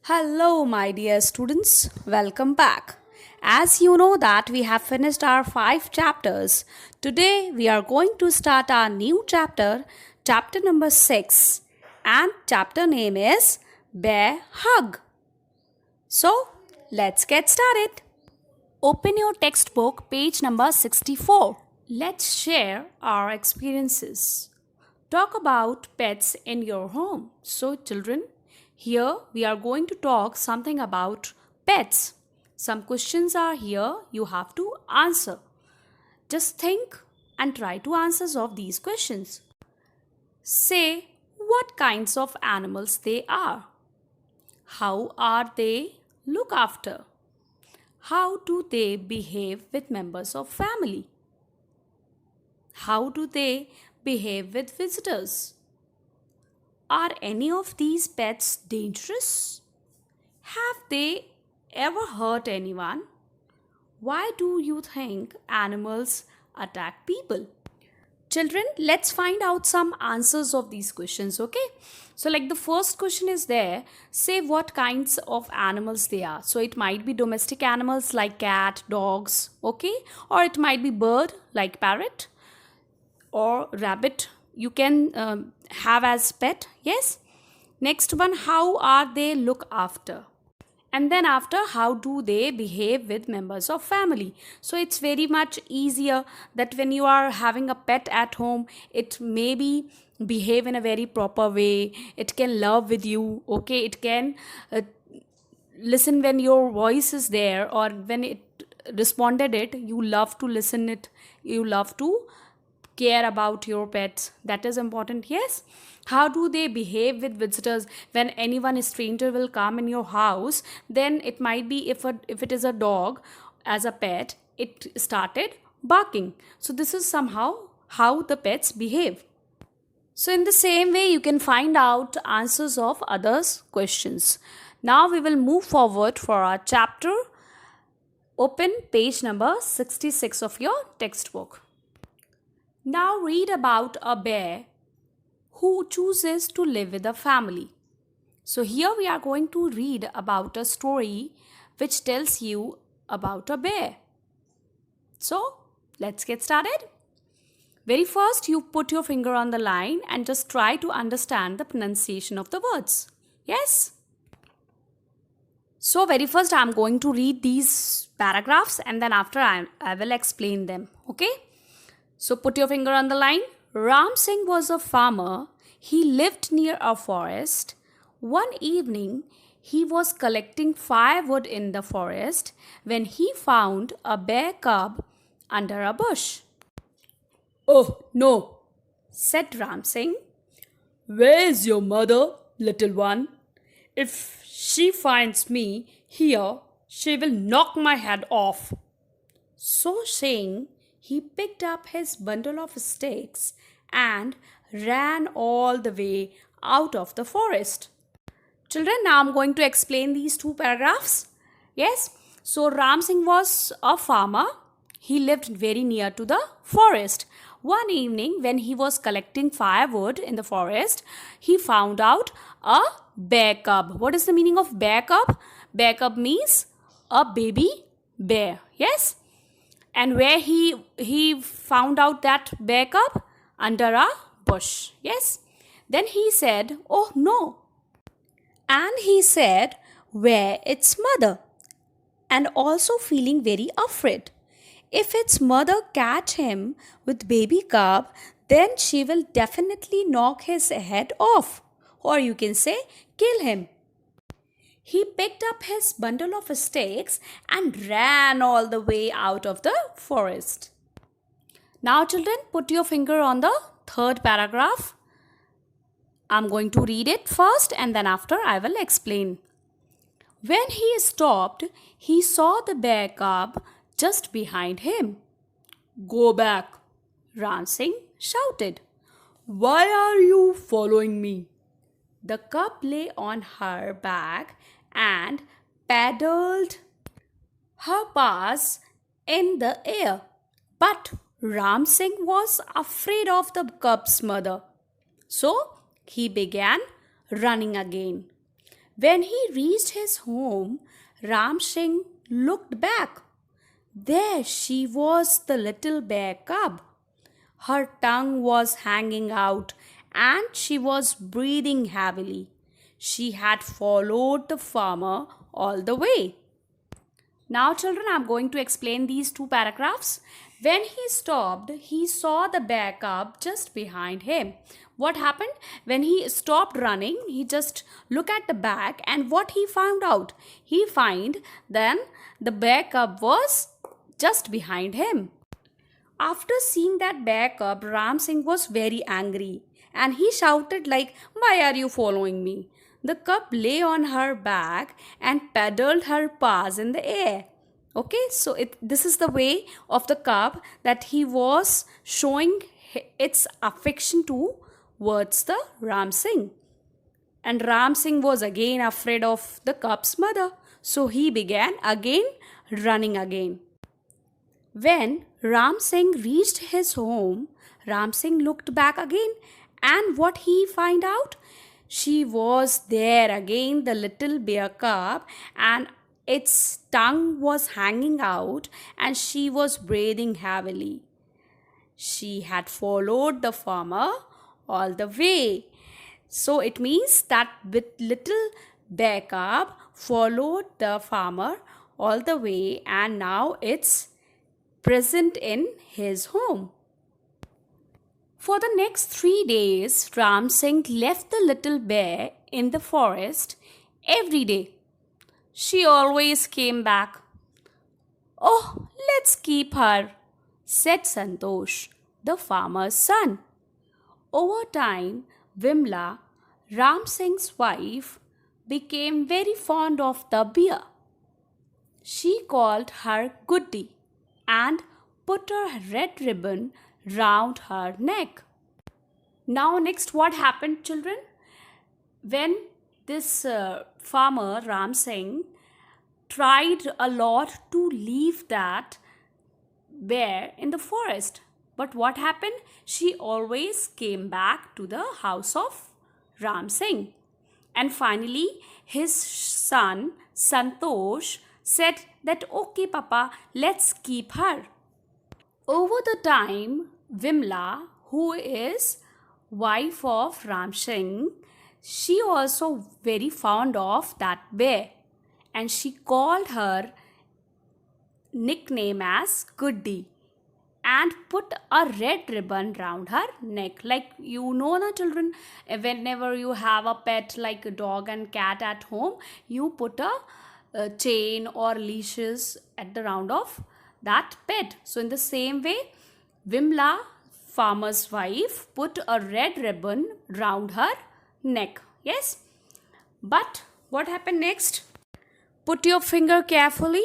Hello, my dear students. Welcome back. As you know that we have finished our 5 chapters, today we are going to start our new chapter, chapter number 6, and chapter name is Bear Hug. So, let's get started. Open your textbook, page number 64. Let's share our experiences. Talk about pets in your home. So, children, here we are going to talk something about pets. Some questions are here you have to answer. Just think and try to answer of these questions. Say what kinds of animals they are. How are they looked after? How do they behave with members of family? How do they behave with visitors? Are any of these pets dangerous? Have they ever hurt anyone? Why do you think animals attack people? Children, let's find out some answers of these questions, okay? So, like the first question is there, say what kinds of animals they are. So, it might be domestic animals like cat, dogs, okay? Or it might be bird like parrot or rabbit you can have as pet, yes. Next one, how are they look after? And then after, how do they behave with members of family? So it's very much easier that when you are having a pet at home, it maybe behave in a very proper way, it can love with you, okay, it can listen when your voice is there, or when it responded it, you love to listen it, you love to care about your pets. That is important, yes. How do they behave with visitors? When anyone a stranger will come in your house, then it might be, if it is a dog as a pet, it started barking. So this is somehow how the pets behave. So in the same way, you can find out answers of others questions. Now we will move forward for our chapter. Open page number 66 of your textbook. Now read about a bear who chooses to live with a family. So here we are going to read about a story which tells you about a bear. So let's get started. Very first, you put your finger on the line and just try to understand the pronunciation of the words. Yes? So very first, I'm going to read these paragraphs and then after I will explain them. Okay? So put your finger on the line. Ram Singh was a farmer. He lived near a forest. One evening, he was collecting firewood in the forest when he found a bear cub under a bush. "Oh, no," said Ram Singh. "Where is your mother, little one? If she finds me here, she will knock my head off." So saying, he picked up his bundle of sticks and ran all the way out of the forest. Children, now I'm going to explain these two paragraphs. Yes, so Ram Singh was a farmer. He lived very near to the forest. One evening, when he was collecting firewood in the forest, he found out a bear cub. What is the meaning of bear cub? Bear cub means a baby bear. Yes. And where he found out that bear cub? Under a bush. Yes. Then he said, "Oh no." And he said, "Where its mother?" And also feeling very afraid. If its mother catch him with baby cub, then she will definitely knock his head off. Or you can say, kill him. He picked up his bundle of sticks and ran all the way out of the forest. Now, children, put your finger on the third paragraph. I'm going to read it first and then after I will explain. When he stopped, he saw the bear cub just behind him. "Go back," Ram Singh shouted. "Why are you following me?" The cub lay on her back and paddled her paws in the air. But Ram Singh was afraid of the cub's mother. So he began running again. When he reached his home, Ram Singh looked back. There she was, the little bear cub. Her tongue was hanging out and she was breathing heavily. She had followed the farmer all the way. Now, children, I'm going to explain these two paragraphs. When he stopped, he saw the bear cub just behind him. What happened? When he stopped running, he just looked at the back, and what he found out? He find then the bear cub was just behind him. After seeing that bear cub, Ram Singh was very angry and he shouted like, "Why are you following me?" The cub lay on her back and pedaled her paws in the air. Okay, so this is the way of the cub that he was showing its affection towards the Ram Singh. And Ram Singh was again afraid of the cub's mother, so he began again running again. When Ram Singh reached his home, Ram Singh looked back again, and what he find out? She was there again, the little bear cub, and its tongue was hanging out, and she was breathing heavily. She had followed the farmer all the way. So it means that with little bear cub followed the farmer all the way, and now it's present in his home. For the next 3 days, Ram Singh left the little bear in the forest every day. She always came back. "Oh, let's keep her," said Santosh, the farmer's son. Over time, Vimla, Ram Singh's wife, became very fond of the bear. She called her Goody and put a red ribbon round her neck. Now, next, what happened, children? When this farmer Ram Singh tried a lot to leave that bear in the forest, but what happened? She always came back to the house of Ram Singh. And finally, his son Santosh said that, "Okay, Papa, let's keep her." Over the time, Vimla, who is wife of Ram Singh, she also very fond of that bear, and she called her nickname as Goody and put a red ribbon round her neck. Like, you know, na children, whenever you have a pet like a dog and cat at home, you put a chain or leashes at the round of that pet. So in the same way, Vimla, farmer's wife, put a red ribbon round her neck. Yes, but what happened next? Put your finger carefully.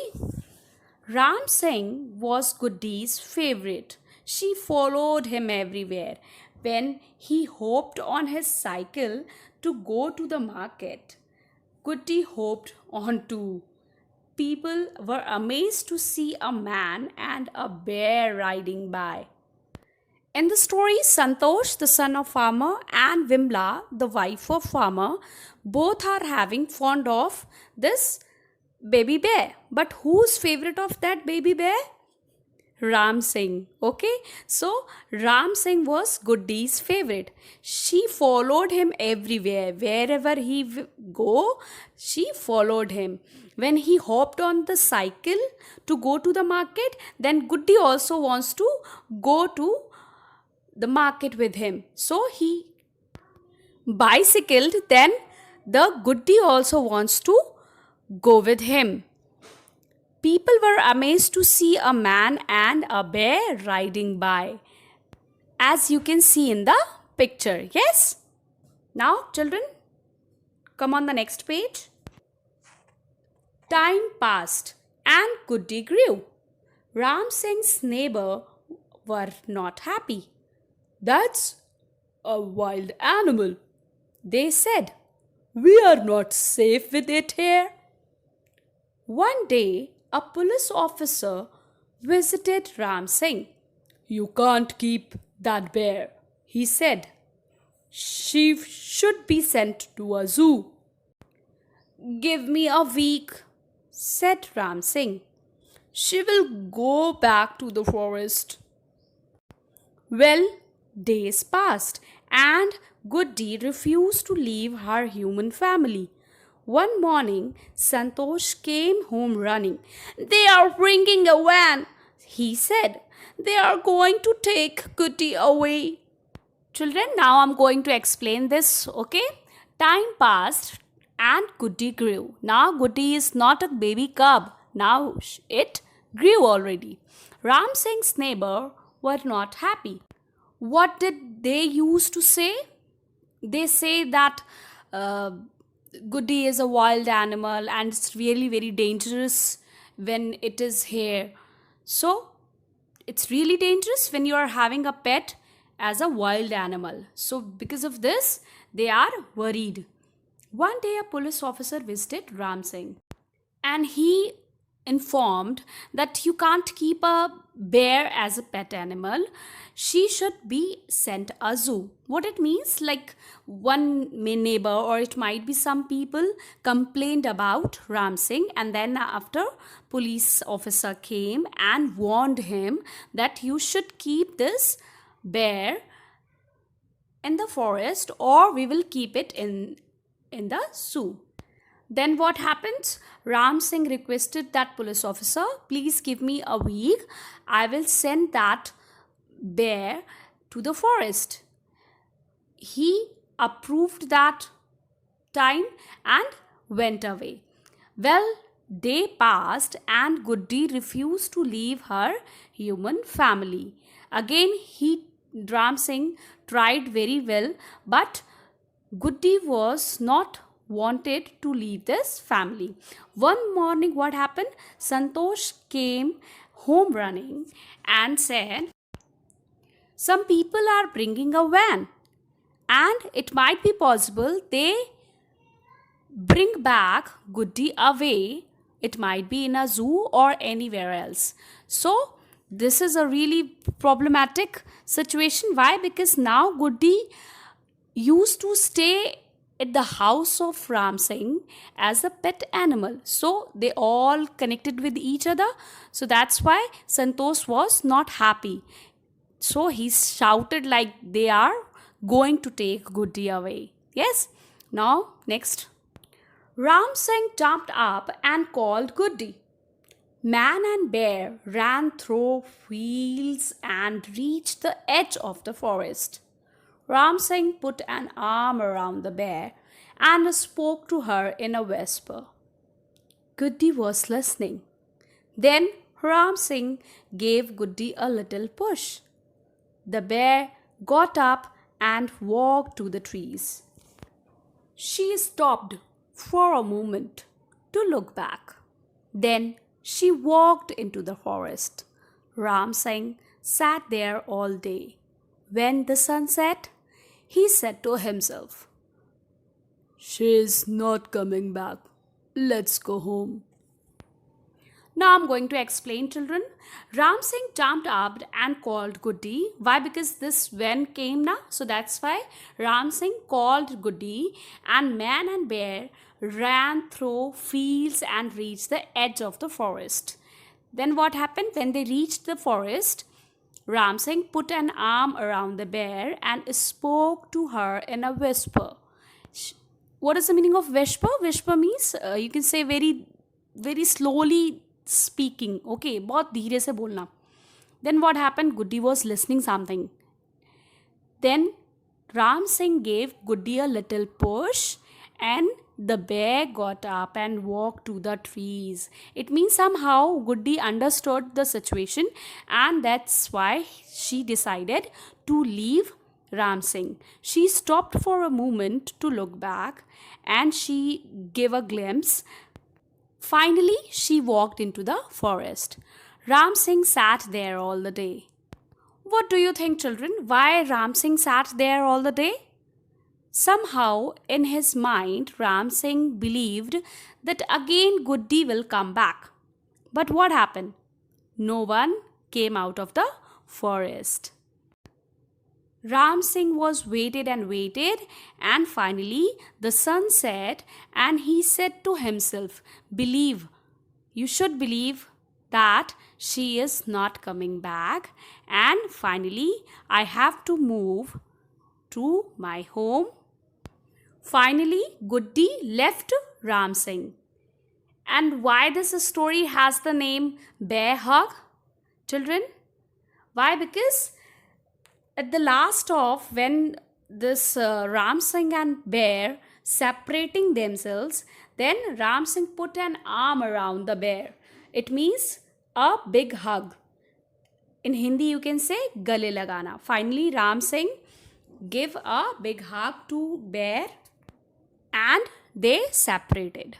Ram Singh was Goody's favorite. She followed him everywhere. When he hopped on his cycle to go to the market, Goody hopped on too. People were amazed to see a man and a bear riding by. In the story, Santosh, the son of farmer, and Vimla, the wife of farmer, both are having fond of this baby bear. But who's favorite of that baby bear? Ram Singh. Okay, so Ram Singh was Goody's favorite. She followed him everywhere. Wherever he go, she followed him. When he hopped on the cycle to go to the market, then Goody also wants to go to the market with him. So he bicycled, then the Goody also wants to go with him. People were amazed to see a man and a bear riding by, as you can see in the picture. Yes? Now, children, come on the next page. Time passed and Goody grew. Ram Singh's neighbor were not happy. "That's a wild animal," they said. "We are not safe with it here." One day, a police officer visited Ram Singh. "You can't keep that bear," he said. "She should be sent to a zoo." Give me a week, said Ram Singh. She will go back to the forest. Well, days passed, and Goody refused to leave her human family. One morning, Santosh came home running. They are bringing a van, he said. They are going to take Goody away. Children, now I'm going to explain this, okay? Time passed and Goody grew. Now Goody is not a baby cub. Now it grew already. Ram Singh's neighbor were not happy. What did they used to say? They say that uh, Goody is a wild animal and it's really very dangerous when it is here. So it's really dangerous when you are having a pet as a wild animal. So because of this, they are worried. One day a police officer visited Ram Singh and he informed that you can't keep a bear as a pet animal. She should be sent a zoo. What it means, like one neighbor or it might be some people complained about Ram Singh, and then after police officer came and warned him that you should keep this bear in the forest or we will keep it in the zoo. Then what happens? Ram Singh requested that police officer, please give me a week. I will send that bear to the forest. He approved that time and went away. Well, day passed and Goody refused to leave her human family. Again, Ram Singh tried very well, but Goody was not wanted to leave this family. One morning, what happened? Santosh came home running and said, some people are bringing a van, and it might be possible they bring back Goody away. It might be in a zoo or anywhere else. So, this is a really problematic situation. Why? Because now Goody used to stay at the house of Ram Singh as a pet animal. So they all connected with each other. So that's why Santosh was not happy. So he shouted like they are going to take Goody away. Yes? Now, next. Ram Singh jumped up and called Goody. Man and bear ran through fields and reached the edge of the forest. Ram Singh put an arm around the bear and spoke to her in a whisper. Goody was listening. Then Ram Singh gave Goody a little push. The bear got up and walked to the trees. She stopped for a moment to look back. Then she walked into the forest. Ram Singh sat there all day. When the sun set, he said to himself, she's not coming back. Let's go home. Now I'm going to explain, children. Ram Singh jumped up and called Goody. Why? Because this van came now. So that's why Ram Singh called Goody, and man and bear ran through fields and reached the edge of the forest. Then what happened? When they reached the forest, Ram Singh put an arm around the bear and spoke to her in a whisper. What is the meaning of whisper? Whisper means you can say very, very slowly speaking. Okay, बहुत धीरे से बोलना. Then what happened? Goody was listening something. Then Ram Singh gave Goody a little push and the bear got up and walked to the trees. It means somehow Goody understood the situation and that's why she decided to leave Ram Singh. She stopped for a moment to look back and she gave a glimpse. Finally, she walked into the forest. Ram Singh sat there all the day. What do you think, children? Why Ram Singh sat there all the day? Somehow, in his mind, Ram Singh believed that again Goody will come back. But what happened? No one came out of the forest. Ram Singh was waited and waited, and finally the sun set, and he said to himself, believe, you should believe that she is not coming back, and finally I have to move to my home. Finally, Guddi left Ram Singh. And why this story has the name Bear Hug, children? Why? Because at the last of when this Ram Singh and bear separating themselves, then Ram Singh put an arm around the bear. It means a big hug. In Hindi you can say gale lagana. Finally Ram Singh give a big hug to bear and they separated.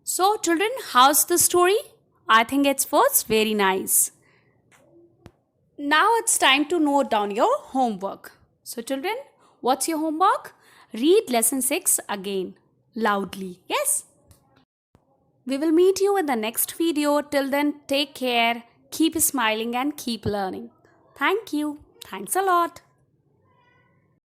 So children, how's the story? I think it was very nice. Now it's time to note down your homework. So children, what's your homework? Read lesson 6 again loudly. Yes? We will meet you in the next video. Till then, take care, keep smiling and keep learning. Thank you. Thanks a lot.